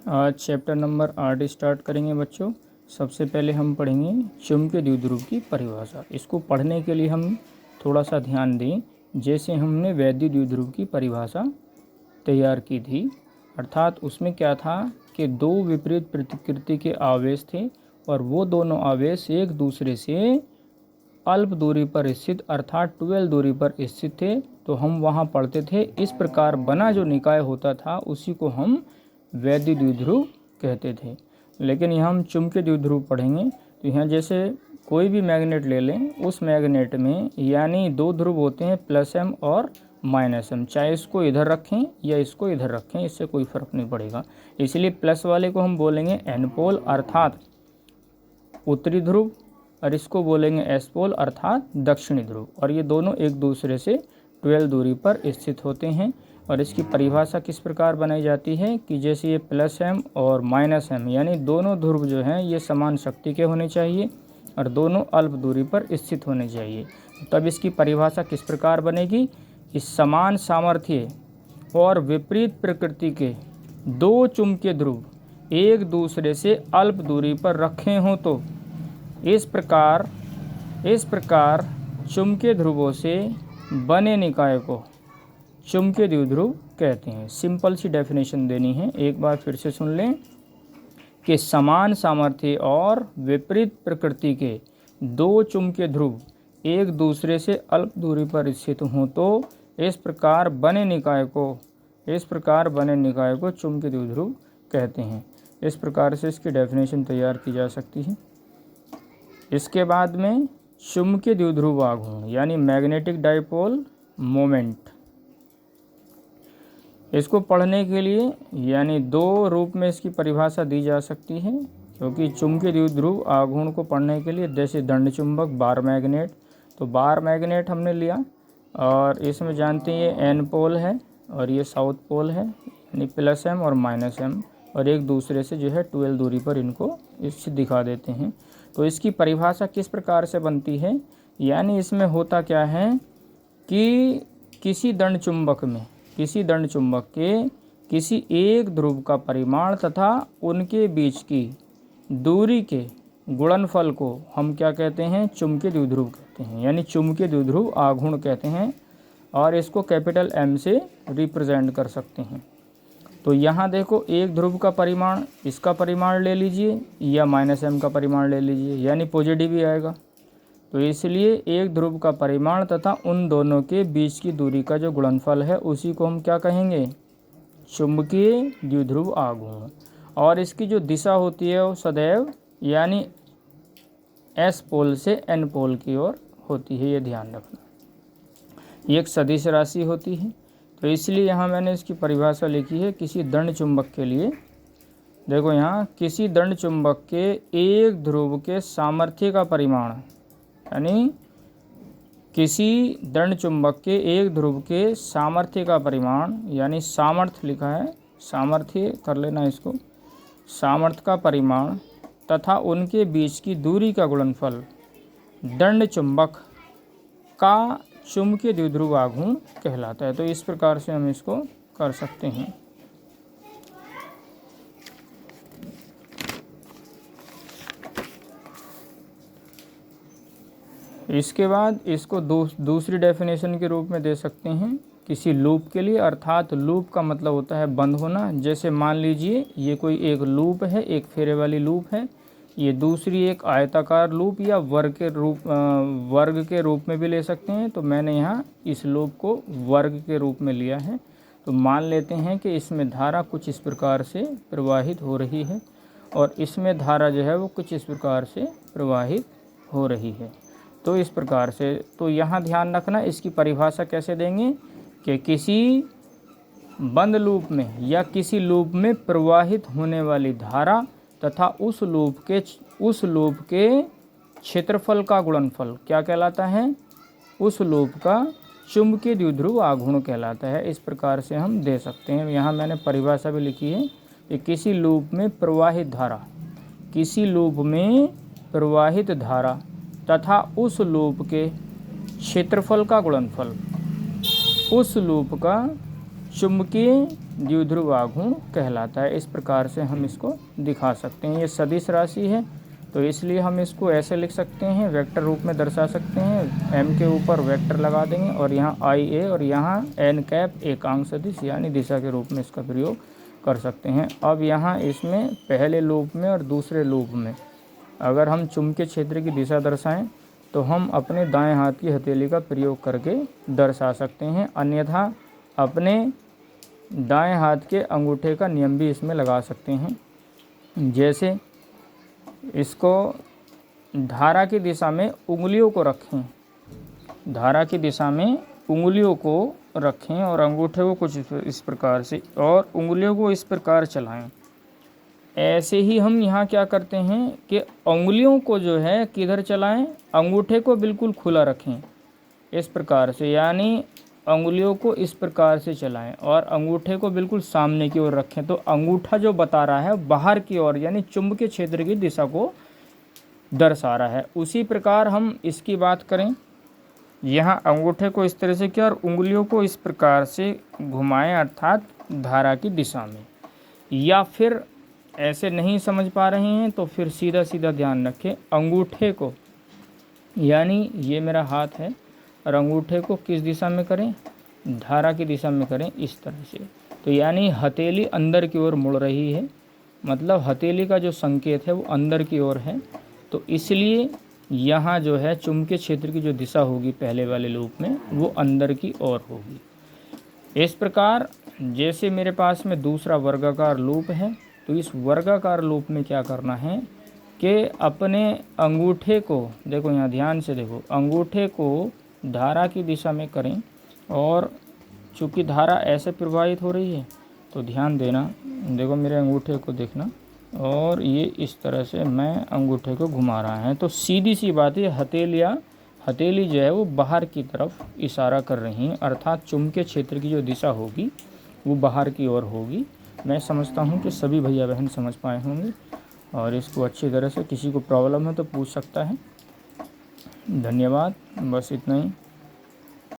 आज chapter number 8 start करेंगे बच्चों। सबसे पहले हम पढ़ेंगे चुंबकीय द्विध्रुव की परिभाषा। इसको पढ़ने के लिए हम थोड़ा सा ध्यान दें। जैसे हमने वैद्युत द्विध्रुव की परिभाषा तैयार की थी, अर्थात उसमें क्या था कि दो विपरीत प्रकृति के आवेश थे और वो दोनों आवेश एक दूसरे से अल्प दूरी पर स्थित अर्थात 12 दूरी पर स्थित थे। तो हम वहाँ पढ़ते थे इस प्रकार बना जो निकाय होता था उसी को हम वैद्युत द्विध्रुव कहते थे। लेकिन यहाँ हम चुंबकीय द्विध्रुव पढ़ेंगे। तो यहाँ जैसे कोई भी मैग्नेट ले लें, उस मैग्नेट में यानी दो ध्रुव होते हैं +m और -m, चाहे इसको इधर रखें या इसको इधर रखें, इससे कोई फर्क नहीं पड़ेगा। इसलिए प्लस वाले को हम बोलेंगे एन पोल अर्थात उत्तरी ध्रुव और इसको बोलेंगे एस पोल अर्थात दक्षिणी ध्रुव, और ये दोनों एक दूसरे से 12 दूरी पर स्थित होते हैं। और इसकी परिभाषा किस प्रकार बनाई जाती है कि जैसे ये +m और -m यानी दोनों ध्रुव जो हैं ये समान शक्ति के होने चाहिए और दोनों अल्प दूरी पर स्थित होने चाहिए। तब इसकी परिभाषा किस प्रकार बनेगी? इस समान सामर्थ्य और विपरीत प्रकृति के दो चुंबकीय ध्रुव एक दूसरे से अल्प दूरी पर रखे हों तो इस प्रकार चुंबकीय ध्रुवों से बने निकाय को चुंबकीय द्विध्रुव कहते हैं। सिंपल सी डेफिनेशन देनी है, एक बार फिर से सुन लें कि समान सामर्थ्य और विपरीत प्रकृति के दो चुंबकीय ध्रुव एक दूसरे से अल्प दूरी पर स्थित हों तो इस प्रकार बने निकाय को चुंबकीय द्विध्रुव कहते हैं। इस प्रकार से इसकी डेफिनेशन तैयार की जा सकती है। इसके बाद में चुंबकीय द्विध्रुव आघूर्ण यानी मैग्नेटिक डाइपोल मोमेंट, इसको पढ़ने के लिए यानी दो रूप में इसकी परिभाषा दी जा सकती है, क्योंकि चुंबकीय द्विध्रुव आघूर्ण को पढ़ने के लिए जैसे दंड चुंबक, बार मैग्नेट, तो बार मैग्नेट हमने लिया और इसमें जानते हैं ये एन पोल है और ये साउथ पोल है यानी +m और -m, और एक दूसरे से जो है 12 दूरी पर इनको इससे दिखा देते हैं। तो इसकी परिभाषा किस प्रकार से बनती है, यानी इसमें होता क्या है कि किसी दंड चुंबक के किसी एक ध्रुव का परिमाण तथा उनके बीच की दूरी के गुणनफल को हम क्या कहते हैं? चुंबकीय द्विध्रुव कहते हैं, यानी चुंबकीय द्विध्रुव आघूर्ण कहते हैं, और इसको कैपिटल M से रिप्रेजेंट कर सकते हैं। तो यहाँ देखो एक ध्रुव का परिमाण, इसका परिमाण ले लीजिए या -m का परिमाण ले लीजिए, यानी पॉजिटिव ही आएगा। तो इसलिए एक ध्रुव का परिमाण तथा उन दोनों के बीच की दूरी का जो गुणनफल है उसी को हम क्या कहेंगे? चुंबकीय द्विध्रुव आघूर्ण। और इसकी जो दिशा होती है वो सदैव यानी एस पोल से एन पोल की ओर होती है, ये ध्यान रखना। ये एक सदिश राशि होती है। तो इसलिए यहाँ मैंने इसकी परिभाषा लिखी है किसी दंड चुंबक के लिए। देखो यहाँ किसी दंड चुंबक के एक ध्रुव के सामर्थ्य का परिमाण, यानी किसी दंड चुंबक के एक ध्रुव के सामर्थ्य का परिमाण, यानी सामर्थ्य लिखा है, सामर्थ्य कर लेना इसको, सामर्थ्य का परिमाण तथा उनके बीच की दूरी का गुणनफल दंड चुंबक का चुंबकीय द्विध्रुव आघूर्ण कहलाता है। तो इस प्रकार से हम इसको कर सकते हैं। इसके बाद इसको दूसरी डेफिनेशन के रूप में दे सकते हैं किसी लूप के लिए, अर्थात लूप का मतलब होता है बंद होना। जैसे मान लीजिए ये कोई एक लूप है, एक फेरे वाली लूप है, ये दूसरी एक आयताकार लूप या वर्ग के रूप में भी ले सकते हैं। तो मैंने यहाँ इस लूप को वर्ग के रूप में लिया है। तो मान लेते हैं कि इसमें धारा कुछ इस प्रकार से प्रवाहित हो रही है और इसमें धारा जो है वो कुछ इस प्रकार से प्रवाहित हो रही है। तो इस प्रकार से, तो यहाँ ध्यान रखना इसकी परिभाषा कैसे देंगे कि किसी बंद लूप में या किसी लूप में प्रवाहित होने वाली धारा तथा उस लूप के क्षेत्रफल का गुणनफल क्या कहलाता है? उस लूप का चुंबकीय द्विध्रुव आघूर्ण कहलाता है। इस प्रकार से हम दे सकते हैं। यहाँ मैंने परिभाषा भी लिखी है कि किसी लूप में प्रवाहित धारा तथा उस लूप के क्षेत्रफल का गुणनफल उस लूप का चुंबकीय द्विध्रुव आघूर्ण कहलाता है। इस प्रकार से हम इसको दिखा सकते हैं। ये सदिश राशि है तो इसलिए हम इसको ऐसे लिख सकते हैं, वेक्टर रूप में दर्शा सकते हैं। m के ऊपर वेक्टर लगा देंगे और यहाँ IA और यहाँ n कैप एकांक सदिश यानी दिशा के रूप में इसका प्रयोग कर सकते हैं। अब यहाँ इसमें पहले लूप में और दूसरे लूप में अगर हम चुंबकीय क्षेत्र की दिशा दर्शाएं तो हम अपने दाएं हाथ की हथेली का प्रयोग करके दर्शा सकते हैं, अन्यथा अपने दाएं हाथ के अंगूठे का नियम भी इसमें लगा सकते हैं। जैसे इसको धारा की दिशा में उंगलियों को रखें, धारा की दिशा में उंगलियों को रखें और अंगूठे को कुछ इस प्रकार से और उंगलियों को इस प्रकार चलाएं। ऐसे ही हम यहाँ क्या करते हैं कि उंगलियों को जो है किधर चलाएं, अंगूठे को बिल्कुल खुला रखें इस प्रकार से, यानी अंगुलियों को इस प्रकार से चलाएं और अंगूठे को बिल्कुल सामने की ओर रखें। तो अंगूठा जो बता रहा है बाहर की ओर यानी चुंबकीय क्षेत्र की दिशा को दर्शा रहा है। उसी प्रकार हम इसकी बात करें, यहाँ अंगूठे को इस तरह से किया और उंगलियों को इस प्रकार से घुमाएं अर्थात धारा की दिशा में। या फिर ऐसे नहीं समझ पा रहे हैं तो फिर सीधा सीधा ध्यान रखें, अंगूठे को यानी ये मेरा हाथ है और अंगूठे को किस दिशा में करें, धारा की दिशा में करें इस तरह से। तो यानी हथेली अंदर की ओर मुड़ रही है, मतलब हथेली का जो संकेत है वो अंदर की ओर है। तो इसलिए यहाँ जो है चुंबकीय क्षेत्र की जो दिशा होगी पहले वाले लूप में वो अंदर की ओर होगी। इस प्रकार जैसे मेरे पास में दूसरा वर्गाकार लूप है, तो इस वर्गाकार लूप में क्या करना है कि अपने अंगूठे को, देखो यहाँ ध्यान से देखो, अंगूठे को धारा की दिशा में करें और चूँकि धारा ऐसे प्रवाहित हो रही है तो ध्यान देना, देखो मेरे अंगूठे को देखना और ये इस तरह से मैं अंगूठे को घुमा रहा है। तो सीधी सी बात है, हथेली जो है वो बाहर की तरफ इशारा कर रही है, अर्थात चुंबकीय क्षेत्र की जो दिशा होगी वो बाहर की ओर होगी। मैं समझता हूँ कि सभी भैया बहन समझ पाए होंगे और इसको अच्छी तरह से, किसी को प्रॉब्लम है तो पूछ सकता है। धन्यवाद, बस इतना ही।